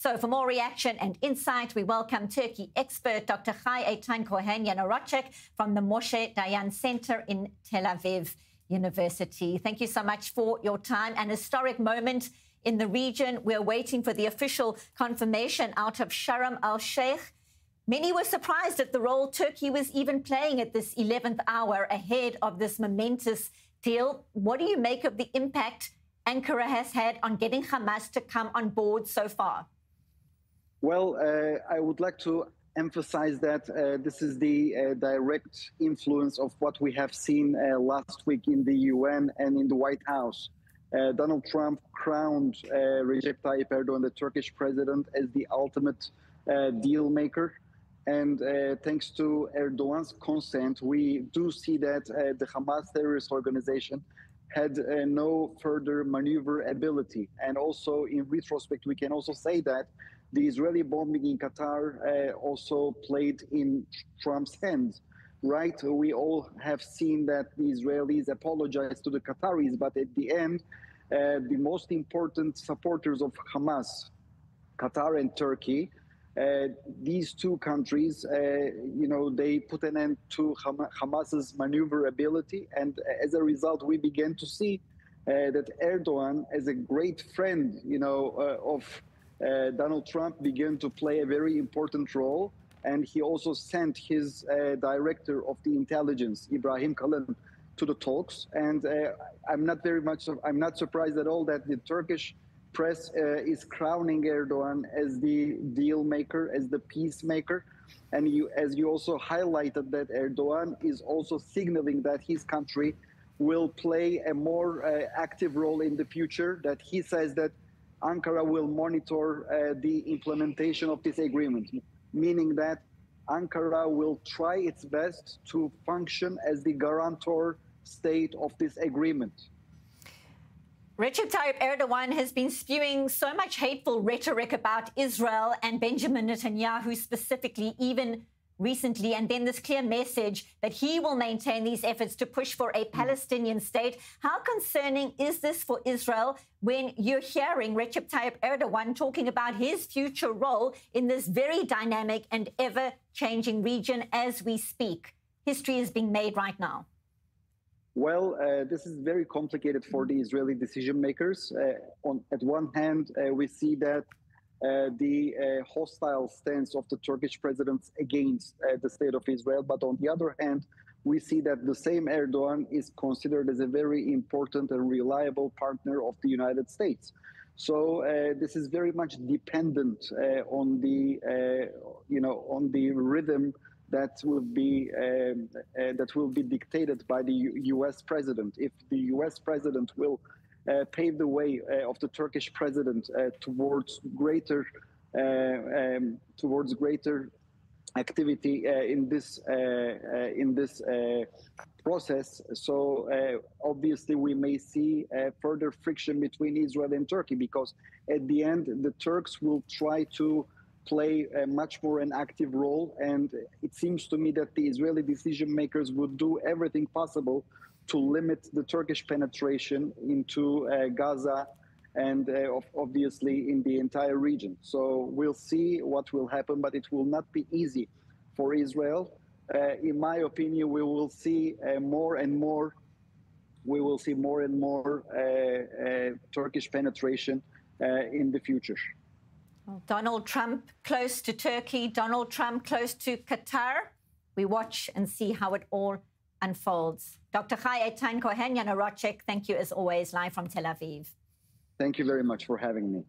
So for more reaction and insight, we welcome Turkey expert Dr. Eytan Cohen Yanarocak from the Moshe Dayan Center in Tel Aviv University. Thank you so much for your time. An historic moment in the region. We're waiting for the official confirmation out of Sharm el-Sheikh. Many were surprised at the role Turkey was even playing at this 11th hour ahead of this momentous deal. What do you make of the impact Ankara has had on getting Hamas to come on board so far? Well, I would like to emphasize that this is the direct influence of what we have seen last week in the UN and in the White House. Donald Trump crowned Recep Tayyip Erdogan, the Turkish president, as the ultimate deal maker. And thanks to Erdogan's consent, we do see that the Hamas terrorist organization had no further maneuverability. And also, in retrospect, we can also say that the Israeli bombing in Qatar also played in Trump's hands, right? We all have seen that the Israelis apologized to the Qataris, but at the end, the most important supporters of Hamas, Qatar and Turkey, these two countries, they put an end to Hamas's maneuverability. And as a result, we began to see that Erdogan, as a great friend, of Donald Trump, began to play a very important role. And he also sent his director of the intelligence, Ibrahim Kalin, to the talks. And I'm not surprised at all that the Turkish press is crowning Erdogan as the deal maker, as the peacemaker. And as you also highlighted, that Erdogan is also signaling that his country will play a more active role in the future, that he says that Ankara will monitor the implementation of this agreement, meaning that Ankara will try its best to function as the guarantor state of this agreement. Recep Tayyip Erdogan has been spewing so much hateful rhetoric about Israel and Benjamin Netanyahu specifically, even recently, and then this clear message that he will maintain these efforts to push for a Palestinian state. How concerning is this for Israel when you're hearing Recep Tayyip Erdogan talking about his future role in this very dynamic and ever-changing region as we speak? History is being made right now. Well, this is very complicated for the Israeli decision makers. At one hand, we see that the hostile stance of the Turkish president against the state of Israel. But on the other hand, we see that the same Erdogan is considered as a very important and reliable partner of the United States. So this is very much dependent on the, on the rhythm that will be dictated by the U.S. president. If the U.S. president will pave the way of the Turkish president towards greater activity in this process, so obviously we may see further friction between Israel and Turkey, because at the end the Turks will try to play a much more an active role. And it seems to me that the Israeli decision makers would do everything possible to limit the Turkish penetration into Gaza and obviously in the entire region. So we'll see what will happen, but it will not be easy for Israel. In my opinion, we will see more and more Turkish penetration in the future. Donald Trump close to Turkey, Donald Trump close to Qatar. We watch and see how it all unfolds. Dr. Eytan Cohen Yanarocak, thank you as always, live from Tel Aviv. Thank you very much for having me.